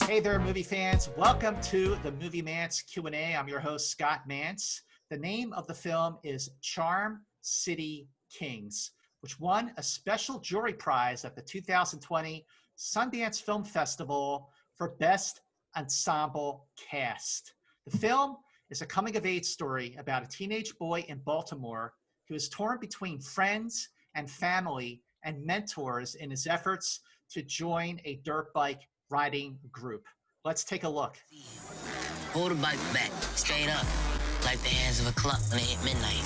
Hey there, movie fans. Welcome to the Moviemantz Q&A. I'm your host, Scott Mantz. The name of the film is Charm City Kings, which won a special jury prize at the 2020 Sundance Film Festival for Best Ensemble Cast. The film is a coming-of-age story about a teenage boy in Baltimore who is torn between friends and family and mentors in his efforts to join a dirt bike riding group. Let's take a look. Hold the bike back, straight up, like the hands of a clock when it hit midnight.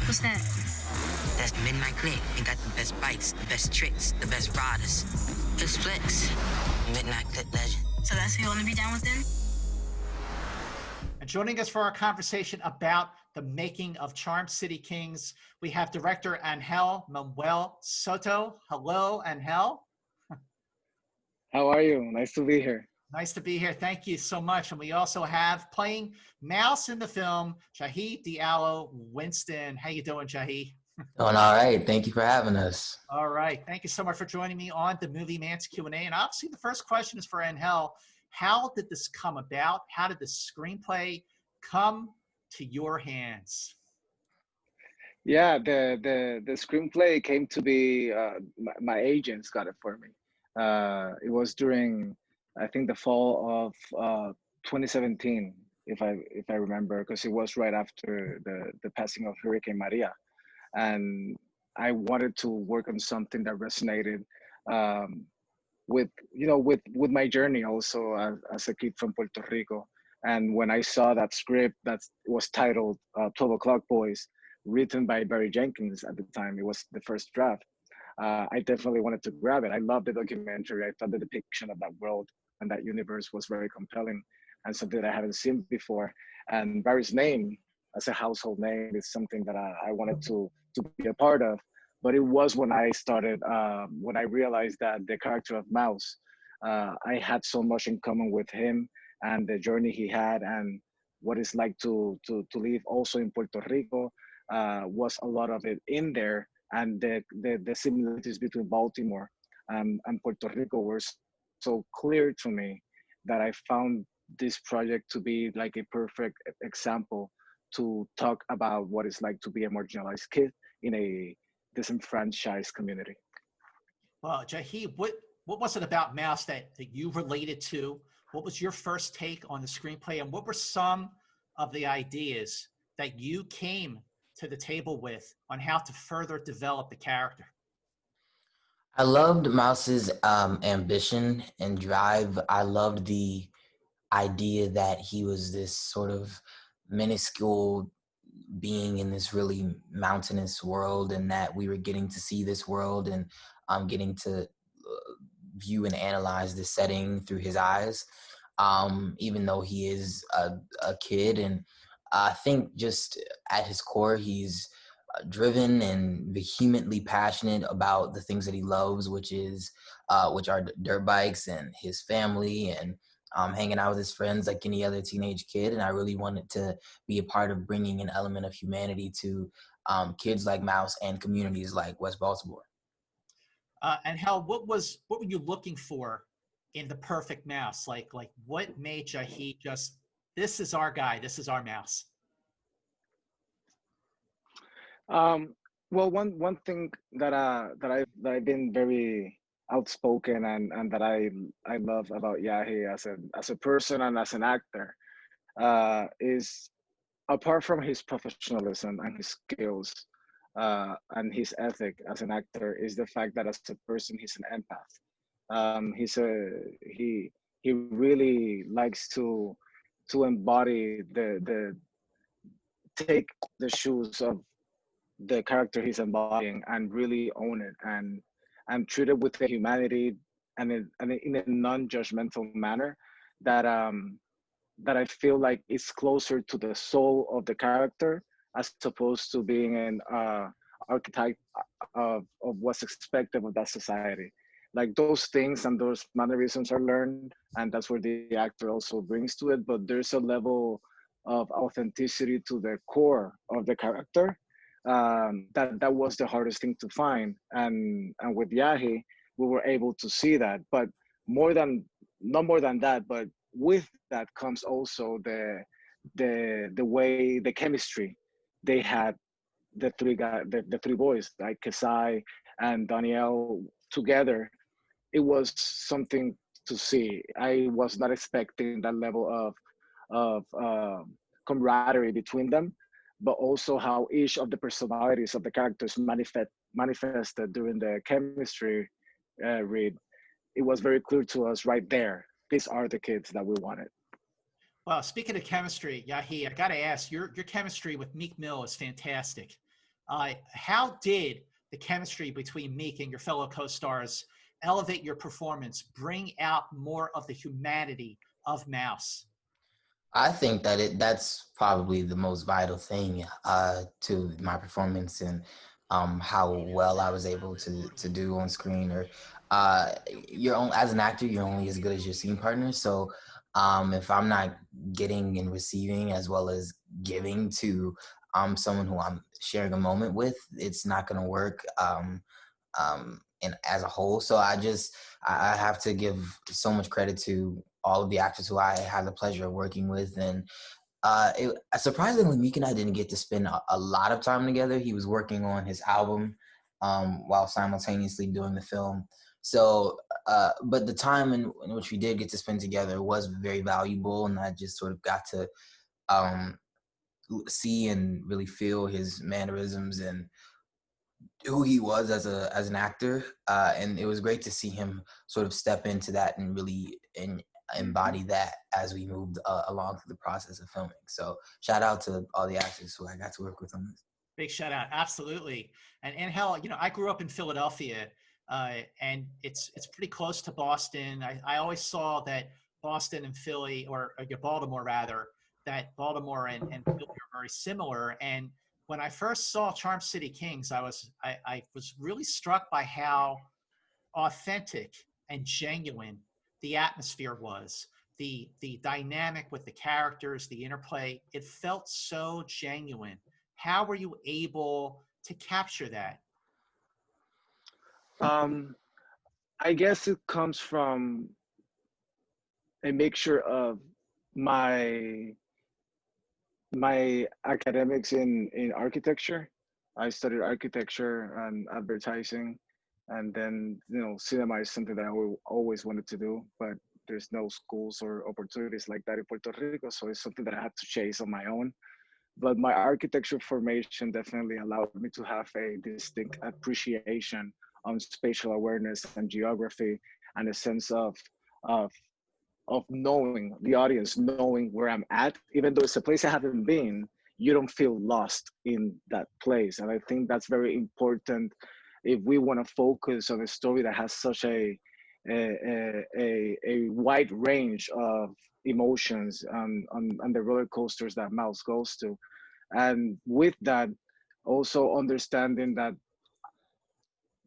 What's that? That's the Midnight Click. They got the best bikes, the best tricks, the best riders. It's flex. Midnight Click legend. So that's who you want to be down with then? And joining us for our conversation about the making of Charm City Kings, we have director ANGEL Manuel Soto. Hello, ANGEL. How are you? Nice to be here. Nice to be here. Thank you so much. And we also have playing Mouse in the film, JAHI Di'allo Winston. How you doing, JAHI? Doing all right. Thank you for having us. All right. Thank you so much for joining me on the Moviemantz Q&A. And obviously the first question is for ANGEL. How did this come about? How did the screenplay come to your hands? Yeah, the screenplay came to be, my agents got it for me. It was during, I think, the fall of 2017, if I remember, because it was right after the passing of Hurricane Maria, and I wanted to work on something that resonated with my journey also as a kid from Puerto Rico. And when I saw that script that was titled 12 O'Clock Boys, written by Barry Jenkins at the time, it was the first draft. I definitely wanted to grab it. I loved the documentary. I thought the depiction of that world and that universe was very compelling and something that I haven't seen before. And Barry's name as a household name is something that I wanted to be a part of. But it was when I started, when I realized that the character of Mouse, I had so much in common with him and the journey he had and what it's like to live also in Puerto Rico, was a lot of it in there. And the similarities between Baltimore and Puerto Rico were so clear to me that I found this project to be like a perfect example to talk about what it's like to be a marginalized kid in a disenfranchised community. Well, JAHI, what was it about Mouse that you related to? What was your first take on the screenplay? And what were some of the ideas that you came to the table with on how to further develop the character? I loved Mouse's ambition and drive. I loved the idea that he was this sort of minuscule being in this really mountainous world, and that we were getting to see this world and getting to view and analyze the setting through his eyes, even though he is a kid. And I think just at his core, he's driven and vehemently passionate about the things that he loves, which are dirt bikes and his family and hanging out with his friends like any other teenage kid. And I really wanted to be a part of bringing an element of humanity to kids like Mouse and communities like West Baltimore. And Hal, what were you looking for in the perfect Mouse? Like what made JAHI just, this is our guy, this is our Mouse? Well, one thing that I've been very outspoken and that I love about Yahi as a person and as an actor, is, apart from his professionalism and his skills and his ethic as an actor, is the fact that as a person he's an empath. He really likes to embody the take the shoes of the character he's embodying and really own it and treat it with a humanity and in a non-judgmental manner that I feel like is closer to the soul of the character as opposed to being an archetype of what's expected of that society. Like those things and those mannerisms are learned, and that's where the actor also brings to it. But there's a level of authenticity to the core of the character that was the hardest thing to find. And with Yahi, we were able to see that. But more than no more than that, but with that comes also the way, the chemistry they had, the three boys like Kasai and Danielle together. It was something to see. I was not expecting that level of camaraderie between them, but also how each of the personalities of the characters manifested during the chemistry read. It was very clear to us right there. These are the kids that we wanted. Well, speaking of chemistry, Yahi, I got to ask, your chemistry with Meek Mill is fantastic. How did the chemistry between Meek and your fellow co-stars elevate your performance, bring out more of the humanity of Mouse? I think that that's probably the most vital thing to my performance and how well I was able to do on screen. Or as an actor, you're only as good as your scene partner. So if I'm not getting and receiving as well as giving to someone who I'm sharing a moment with, it's not going to work. And as a whole. So I have to give so much credit to all of the actors who I had the pleasure of working with. And surprisingly, Meek and I didn't get to spend a lot of time together. He was working on his album while simultaneously doing the film. So, but the time in which we did get to spend together was very valuable, and I just sort of got to see and really feel his mannerisms and who he was as an actor, and it was great to see him sort of step into that and really embody that as we moved along through the process of filming. So shout out to all the actors who I got to work with on this. Big shout out, absolutely. And Angel, I grew up in Philadelphia, and it's pretty close to Boston. I always saw that Boston and Philly, or Baltimore rather, that Baltimore and Philly are very similar. And when I first saw Charm City Kings, I was really struck by how authentic and genuine the atmosphere was, the dynamic with the characters, the interplay. It felt so genuine. How were you able to capture that? I guess it comes from a mixture of my academics in architecture. I studied architecture and advertising, and then cinema is something that I always wanted to do, but there's no schools or opportunities like that in Puerto Rico, so it's something that I had to chase on my own. But my architecture formation definitely allowed me to have a distinct appreciation on spatial awareness and geography, and a sense of of knowing the audience, knowing where I'm at, even though it's a place I haven't been. You don't feel lost in that place, and I think that's very important if we want to focus on a story that has such a wide range of emotions on the roller coasters that Mouse goes to. And with that, also understanding that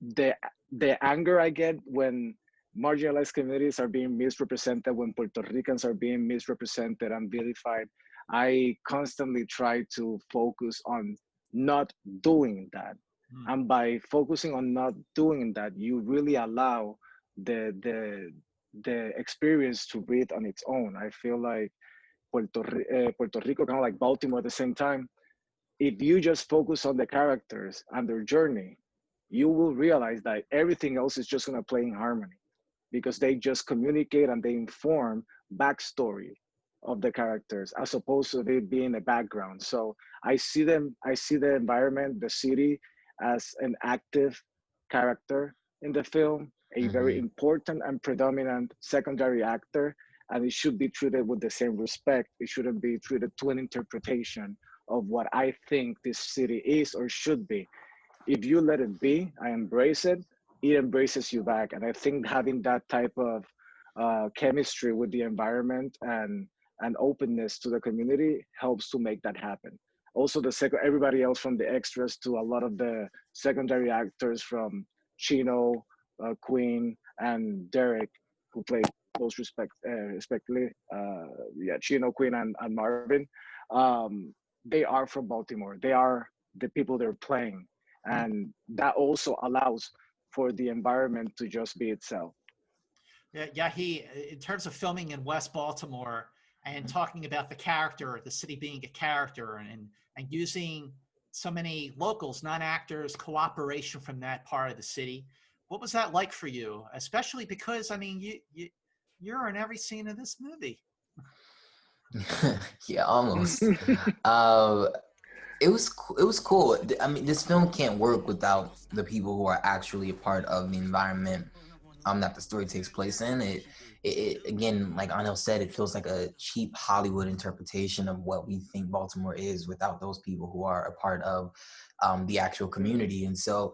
the anger I get when marginalized communities are being misrepresented, when Puerto Ricans are being misrepresented and vilified, I constantly try to focus on not doing that. And by focusing on not doing that, you really allow the experience to breathe on its own. I feel like Puerto Rico, kind of like Baltimore at the same time, if you just focus on the characters and their journey, you will realize that everything else is just going to play in harmony, because they just communicate and they inform backstory of the characters as opposed to it being a background. So I see the environment, the city, as an active character in the film, a very important and predominant secondary actor, and it should be treated with the same respect. It shouldn't be treated to an interpretation of what I think this city is or should be. If you let it be, I embrace it, it embraces you back. And I think having that type of chemistry with the environment and openness to the community helps to make that happen. Also, everybody else, from the extras to a lot of the secondary actors, from Chino, Queen, and Derek, who played most respectively, Chino, Queen, and Marvin. They are from Baltimore. They are the people they're playing, and that also allows for the environment to just be itself. Yeah, in terms of filming in West Baltimore and talking about the character, the city being a character, and using so many locals, non-actors, cooperation from that part of the city. What was that like for you? Especially because, I mean, you're in every scene of this movie. Yeah, almost. Uh, it was cool. I mean, this film can't work without the people who are actually a part of the environment that the story takes place in. It again, like Anil said, it feels like a cheap Hollywood interpretation of what we think Baltimore is without those people who are a part of the actual community. And so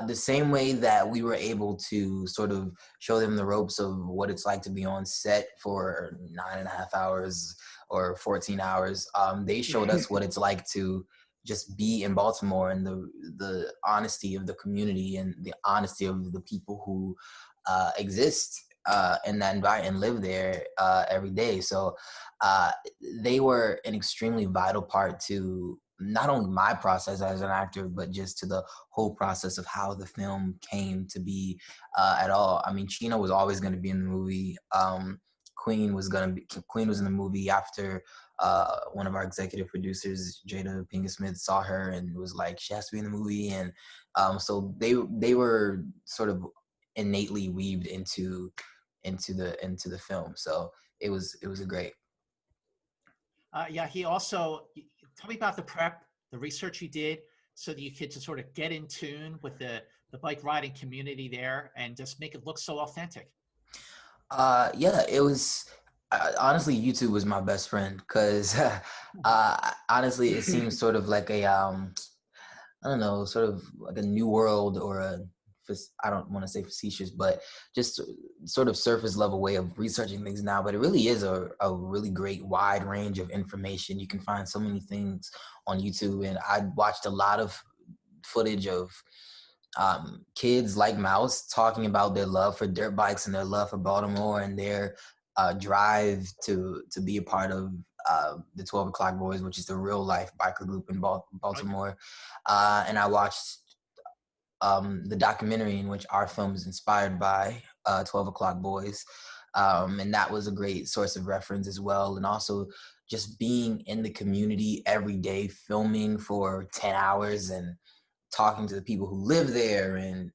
the same way that we were able to sort of show them the ropes of what it's like to be on set for 9.5 hours or 14 hours, they showed us what it's like to just be in Baltimore, and the honesty of the community and the honesty of the people who exist in that environment and live there every day. So they were an extremely vital part to not only my process as an actor, but just to the whole process of how the film came to be at all. I mean, Chino was always going to be in the movie. Queen was in the movie after one of our executive producers, Jada Pinkett Smith, saw her and was like, she has to be in the movie. And so they were sort of innately weaved into the film. So it was a great. He also, tell me about the prep, the research you did, so that you could just sort of get in tune with the bike riding community there and just make it look so authentic. Yeah, it was. Honestly, YouTube was my best friend because honestly, it seems sort of like a I don't know, sort of like a new world, or I don't want to say facetious, but just sort of surface level way of researching things now. But it really is a really great wide range of information. You can find so many things on YouTube, and I watched a lot of footage of kids like Mouse talking about their love for dirt bikes and their love for Baltimore and their drive to be a part of the 12 O'Clock Boys, which is the real life biker group in Baltimore. And I watched the documentary in which our film is inspired by, 12 O'Clock Boys. And that was a great source of reference as well. And also just being in the community every day, filming for 10 hours and talking to the people who live there, and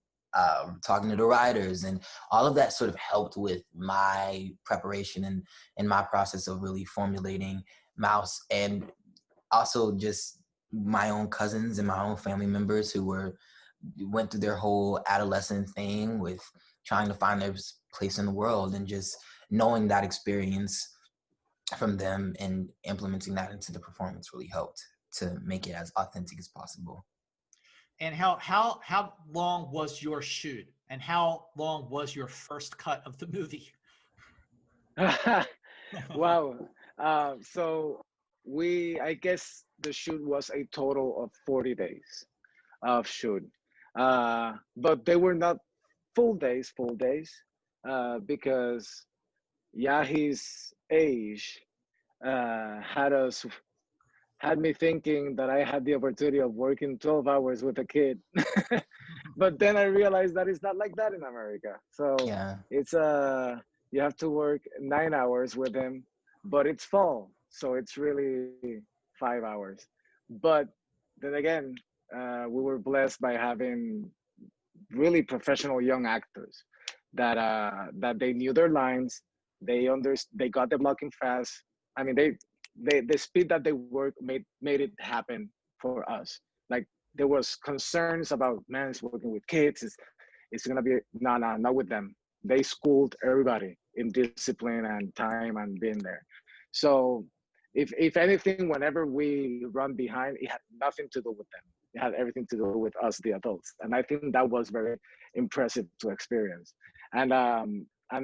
talking to the writers, and all of that sort of helped with my preparation and my process of really formulating Mouse. And also just my own cousins and my own family members who went through their whole adolescent thing with trying to find their place in the world, and just knowing that experience from them and implementing that into the performance really helped to make it as authentic as possible. And how long was your shoot, and how long was your first cut of the movie? Wow. So I guess the shoot was a total of 40 days of shoot. But they were not full days, because Yahi's age had me thinking that I had the opportunity of working 12 hours with a kid. But then I realized that it's not like that in America. So Yeah. it's you have to work 9 hours with him, but it's fall, so it's really 5 hours. But then again, we were blessed by having really professional young actors that they knew their lines, they got the blocking fast. I mean, the speed that they work made it happen for us. Like, there was concerns about, man, it's working with kids, it's gonna be not with them. They schooled everybody in discipline and time and being there. So if anything, whenever we run behind, it had nothing to do with them. It had everything to do with us, the adults. And I think that was very impressive to experience. And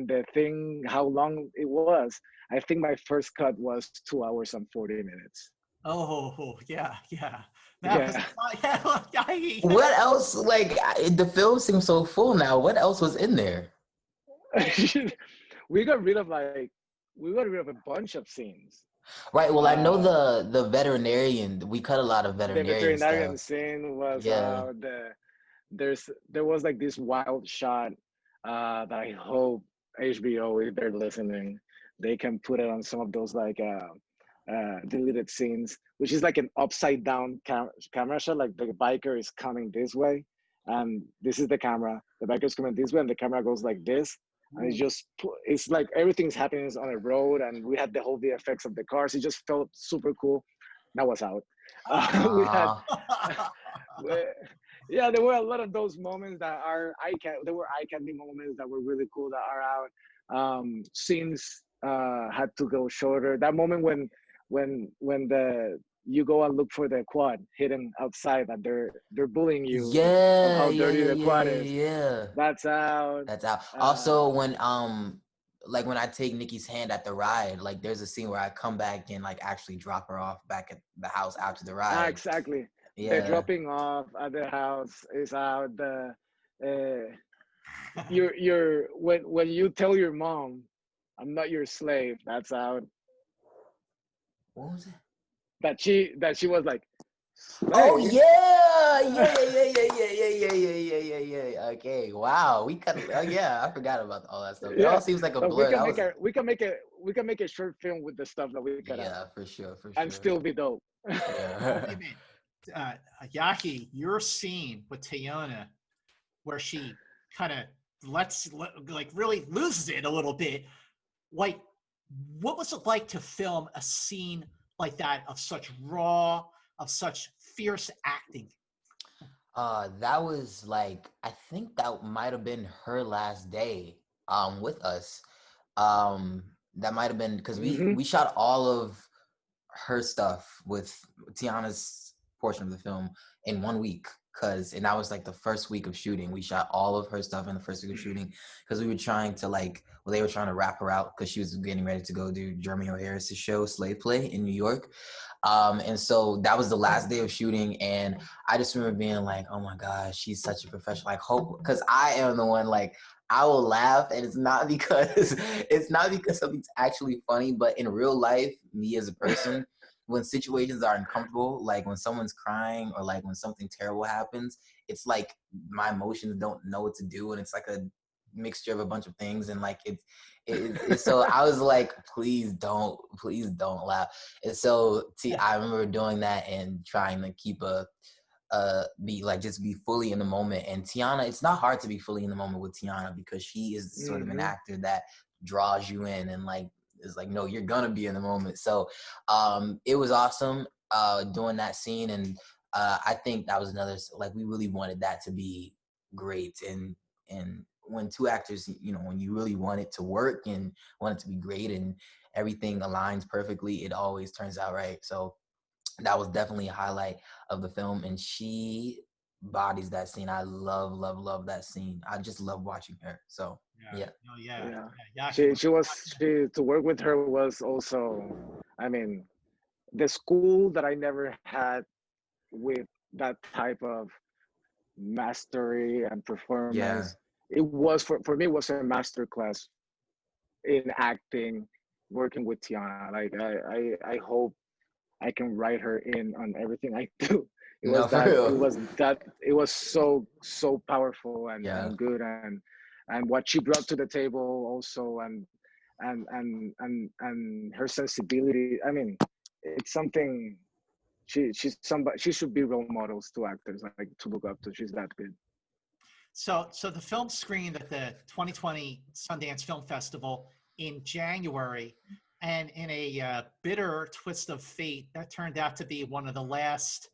the thing, how long it was, I think my first cut was 2 hours and 40 minutes. Oh, yeah. That was, Yeah. yeah. What else? Like, the film seems so full now. What else was in there? we got rid of a bunch of scenes. Right. Well, I know the veterinarian. We cut a lot of The veterinarian veterinarian stuff. scene was Yeah. there was like this wild shot that I hope HBO, if they're listening, they can put it on some of those like deleted scenes, which is like an upside down camera shot. Like the biker is coming this way, and this is the camera. The biker is coming this way, and the camera goes like this. And it's just, it's like everything's happening on a road, and we had the whole VFX of the cars. It just felt super cool. That was out. We had, yeah, there were a lot of those moments that are there were eye candy moments that were really cool that are out. Scenes had to go shorter. That moment when the you go and look for the quad hidden outside, that they're bullying you of Yeah, how yeah, dirty yeah, the yeah, quad yeah, is. yeah. That's out. That's out. Also, Uh, when like when I take Nikki's hand at the ride, like there's a scene where I come back and like actually drop her off back at the house after the ride. exactly. The Yeah. dropping off at the house is out. The you're when you tell your mom, "I'm not your slave," that's out. What was it? That she was like, Oh slave. yeah, yeah. Okay, wow. We cut. Oh yeah, I forgot about all that stuff. It all Yeah, seems like a but we blur. can That make was a short film with the stuff that we cut out yeah, for sure, for and sure. still be dope. Yeah. Wait a minute. Yahi, your scene with Tayona, where she kind of like really loses it a little bit. Like, what was it like to film a scene like that of such raw, of such fierce acting? That was like I think that might have been her last day with us. That might have been because we Hmm. we shot all of her stuff with Tiana's portion of the film in 1 week. And that was like the first week of shooting. We shot all of her stuff in the first week of shooting because we were trying to they were trying to wrap her out because she was getting ready to go do Jeremy O. Harris's show Slave Play in New York. And so that was the last day of shooting, and I just remember being like, "Oh my gosh, she's such a professional." Like, hope because I am the one like I will laugh, and it's not because something's actually funny, but in real life, me as a person, when situations are uncomfortable, like when someone's crying or like when something terrible happens, it's like my emotions don't know what to do, and it's like a mixture of a bunch of things, and like so I was like, please don't laugh. And so I remember doing that and trying to keep be like just be fully in the moment. And Tiana, it's not hard to be fully in the moment with Tiana because she is sort of an actor that draws you in and like is like, no, you're gonna be in the moment. So it was awesome doing that scene, and I think that was another, like, we really wanted that to be great. And when two actors, when you really want it to work and want it to be great and everything aligns perfectly, it always turns out right. So that was definitely a highlight of the film, and she bodies that scene. I love that scene. I just love watching her. So yeah. Oh yeah. Yeah. Yahi, She to work with her was also, I mean, the school that I never had with that type of mastery and Yeah. performance. It was for me, it was a master class in acting, working with Tiana. Like I hope I can write her in on everything I do. No, for real. It was so powerful Yeah. and good, and what she brought to the table also, and her sensibility. I mean, it's something. She's somebody. She should be role models to actors, like to look up to. She's that good. so the film screened at the 2020 Sundance Film Festival in January, and in a bitter twist of fate, that turned out to be one of the last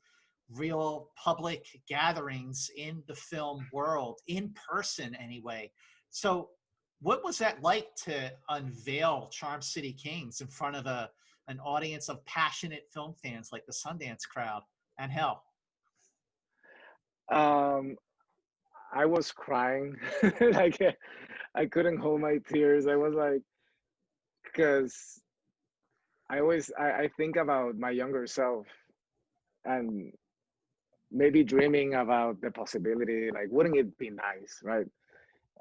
real public gatherings in the film world, in person anyway. So what was that like to unveil Charm City Kings in front of an audience of passionate film fans like the Sundance crowd? And hell, Um, I was crying, like I couldn't hold my tears. I was like, because I think about my younger self and maybe dreaming about the possibility, like, wouldn't it be nice, right?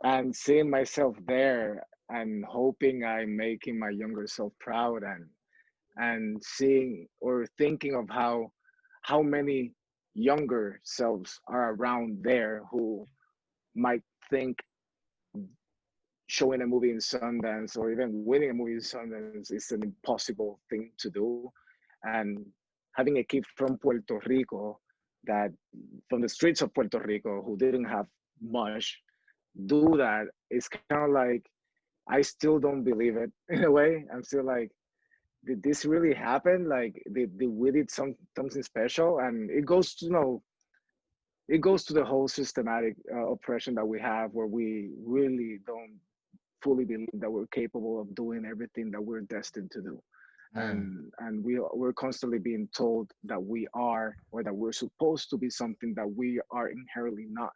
And seeing myself there and hoping I'm making my younger self proud, and seeing or thinking of how many younger selves are around there who might think showing a movie in Sundance or even winning a movie in Sundance is an impossible thing to do. And having a kid from Puerto Rico, that from the streets of Puerto Rico, who didn't have much, do that, is kind of like, I still don't believe it in a way. I'm still like, did this really happen? Like, did we did something special? And it goes to, it goes to the whole systematic oppression that we have, where we really don't fully believe that we're capable of doing everything that we're destined to do. Mm. And we're constantly being told that we are, or that we're supposed to be something that we are inherently not.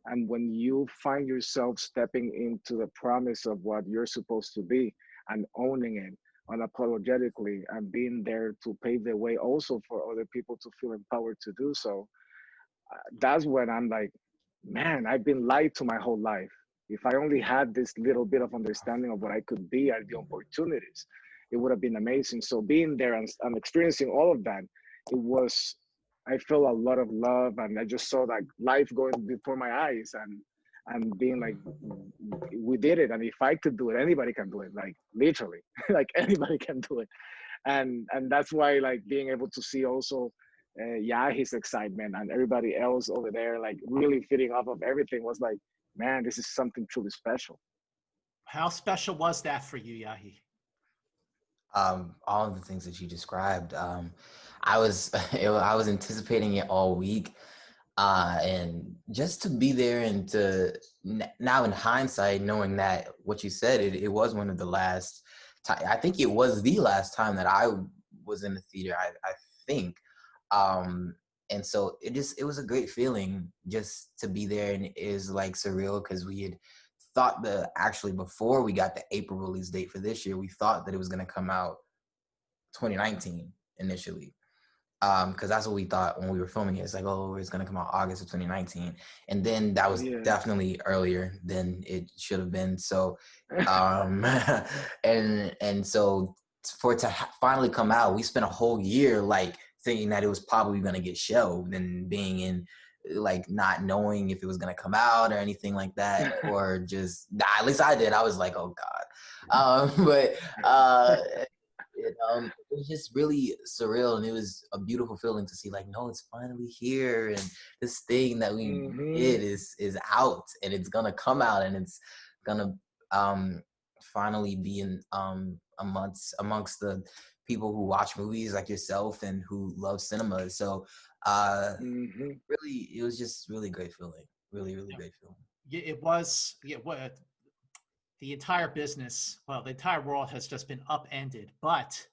And when you find yourself stepping into the promise of what you're supposed to be and owning it unapologetically and being there to pave the way also for other people to feel empowered to do so, that's when I'm like, man, I've been lied to my whole life. If I only had this little bit of understanding of what I could be and the opportunities, it would have been amazing. So being there and experiencing all of that, it was, I felt a lot of love, and I just saw that life going before my eyes, and being like, we did it. And if I could do it, anybody can do it. Like literally, like anybody can do it. And that's why, like, being able to see also his excitement and everybody else over there, like really feeding off of everything, was like, man, this is something truly special. How special was that for you, Yahi? All of the things that you described. I was I was anticipating it all week, and just to be there and to now in hindsight, knowing that what you said, it was one of the last time. I think it was the last time that I was in the theater. I think. And so it was a great feeling just to be there, and it is like surreal because we had thought actually before we got the April release date for this year, we thought that it was going to come out 2019 initially. Because that's what we thought when we were filming it. It's like, oh, it's going to come out August of 2019. And then that was definitely earlier than it should have been. So, and so for it to finally come out, we spent a whole year like thinking that it was probably going to get shelved and being in like not knowing if it was going to come out or anything like that, or just, at least I did. I was like, oh God. But it was just really surreal, and it was a beautiful feeling to see like, no, it's finally here, and this thing that we did is out, and it's gonna come out, and it's gonna finally be in amongst the people who watch movies like yourself and who love cinema. So really, it was just really great feeling. Really great feeling. It was. What the entire business, well, the entire world has just been upended. But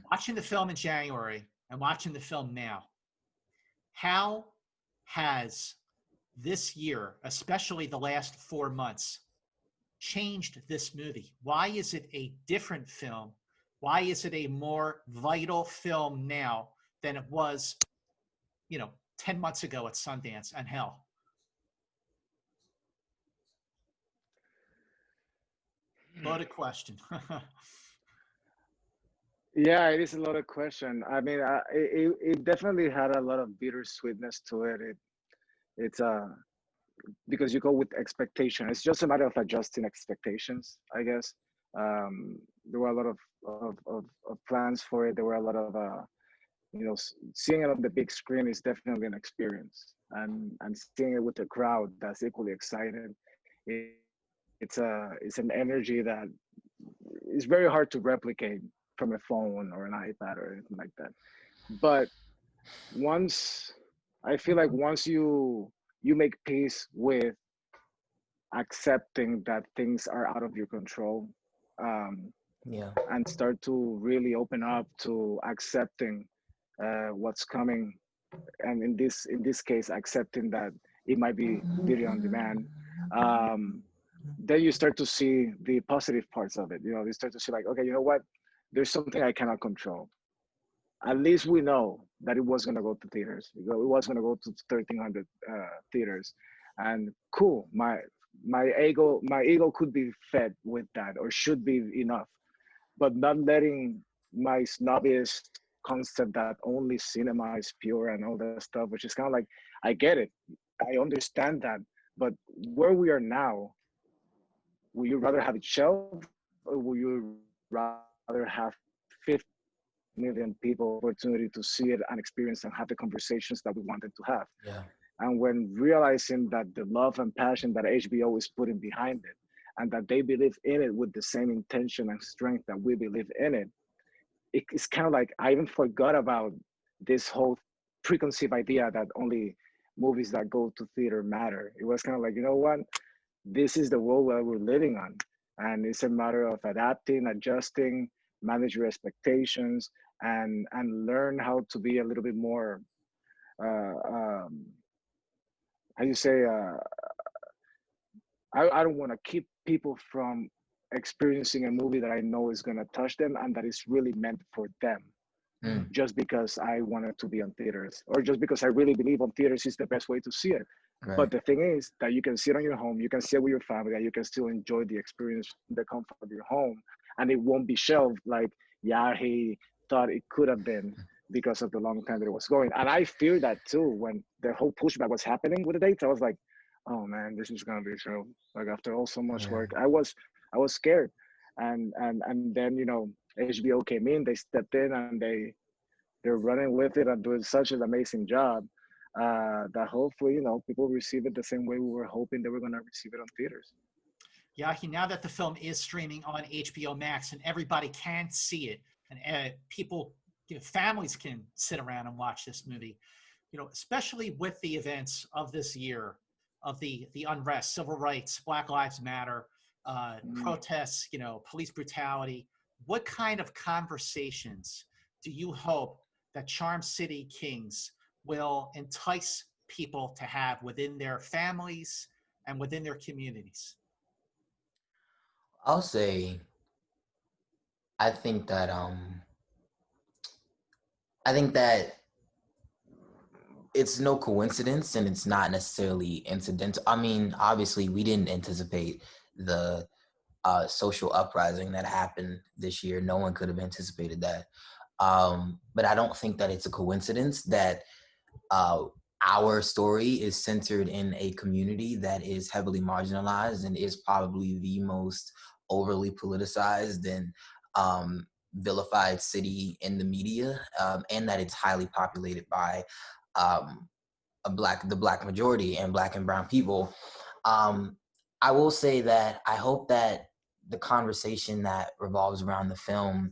watching the film in January and watching the film now, how has this year, especially the last 4 months, changed this movie? Why is it a different film? Why is it a more vital film now than it was, 10 months ago at Sundance and hell? Loaded question. Yeah, it is a lot of question. I mean, it definitely had a lot of bittersweetness to it. It's because you go with expectation. It's just a matter of adjusting expectations, I guess. There were a lot of plans for it. There were a lot of seeing it on the big screen is definitely an experience, and seeing it with a crowd that's equally excited. It's an energy that is very hard to replicate from a phone or an iPad or anything like that. But once I feel like once you make peace with accepting that things are out of your control, um, and start to really open up to accepting what's coming, and in this case, accepting that it might be video on demand. Then you start to see the positive parts of it. You start to see like, okay, you know what? There's something I cannot control. At least we know that it was gonna go to theaters. It was gonna go to 1,300 theaters, and cool. My ego could be fed with that, or should be enough, but not letting my snobbish concept that only cinema is pure and all that stuff, which is kind of like, I get it, I understand that, but where we are now, would you rather have it shelved, or would you rather have 50 million people opportunity to see it and experience and have the conversations that we wanted to have? Yeah. And when realizing that the love and passion that HBO is putting behind it, and that they believe in it with the same intention and strength that we believe in it, it's kind of like I even forgot about this whole preconceived idea that only movies that go to theater matter. It was kind of like, you know what? This is the world that we're living on. And it's a matter of adapting, adjusting, manage your expectations, and learn how to be a little bit more, how you say, I don't want to keep people from experiencing a movie that I know is going to touch them and that is really meant for them, just because I want it to be on theaters, or just because I really believe on theaters is the best way to see it. Right. But the thing is that you can see it on your home, you can see it with your family, and you can still enjoy the experience in the comfort of your home, and it won't be shelved like, yeah, he thought it could have been because of the long time that it was going. And I fear that too. When the whole pushback was happening with the dates, I was like, oh man, this is gonna be so, like, after all so much work, I was scared. And then, you know, HBO came in, they stepped in, and they're running with it and doing such an amazing job, that hopefully, you know, people receive it the same way we were hoping they were gonna receive it on theaters. Yahi, now that the film is streaming on HBO-MAX and everybody can see it, and people, you know, families can sit around and watch this movie, you know, especially with the events of this year, of the unrest, civil rights, Black Lives Matter, protests, you know, police brutality, what kind of conversations do you hope that Charm City Kings will entice people to have within their families and within their communities? I'll say, I think that I think that it's no coincidence, and it's not necessarily incidental. I mean, obviously, we didn't anticipate the social uprising that happened this year. No one could have anticipated that. But I don't think that it's a coincidence that our story is centered in a community that is heavily marginalized and is probably the most overly politicized and vilified city in the media, and that it's highly populated by the Black majority and Black and brown people. I will say that I hope that the conversation that revolves around the film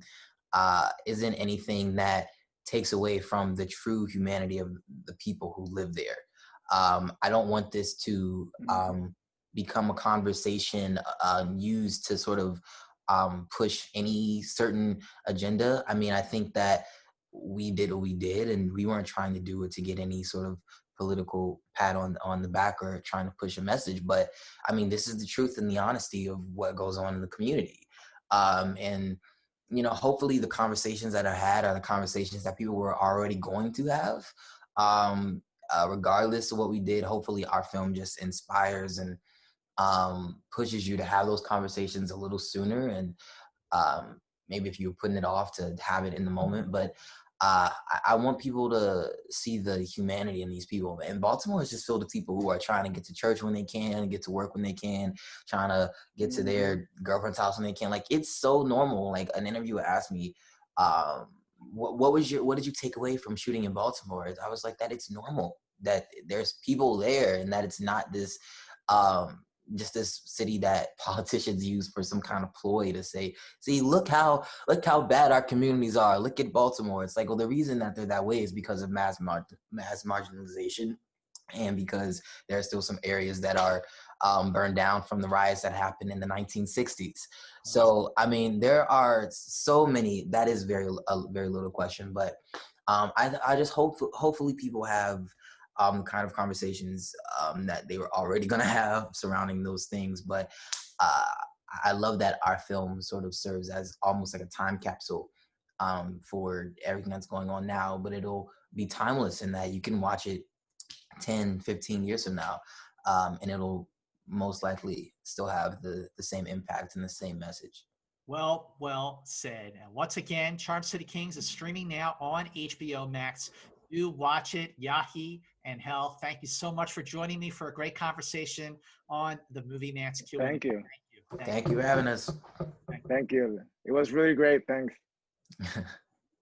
isn't anything that takes away from the true humanity of the people who live there. I don't want this to become a conversation used to sort of push any certain agenda. I mean, I think that we did what we did, and we weren't trying to do it to get any sort of political pat on the back or trying to push a message. But I mean, this is the truth and the honesty of what goes on in the community. And, you know, hopefully the conversations that are had are the conversations that people were already going to have. Regardless of what we did, hopefully our film just inspires and pushes you to have those conversations a little sooner. And maybe if you're putting it off, to have it in the moment. But I want people to see the humanity in these people. And Baltimore is just filled with people who are trying to get to church when they can, get to work when they can, trying to get to their girlfriend's house when they can. Like, it's so normal. Like, an interviewer asked me, what did you take away from shooting in Baltimore? I was like, that it's normal, that there's people there, and that it's not this just this city that politicians use for some kind of ploy to say, see, look how bad our communities are. Look at Baltimore. It's like, well, the reason that they're that way is because of mass marginalization, and because there are still some areas that are burned down from the riots that happened in the 1960s. So, I mean, there are so many. That is very little question, but I just hopefully people have kind of conversations that they were already going to have surrounding those things. But I love that our film sort of serves as almost like a time capsule for everything that's going on now, but it'll be timeless in that you can watch it 10, 15 years from now, and it'll most likely still have the same impact and the same message. Well said. And once again, Charm City Kings is streaming now on HBO-MAX. Do watch it. Yahi and Hell, thank you so much for joining me for a great conversation on the Moviemantz Q&A. Thank you. Thank you. Thank you for having us. Thank you. It was really great. Thanks.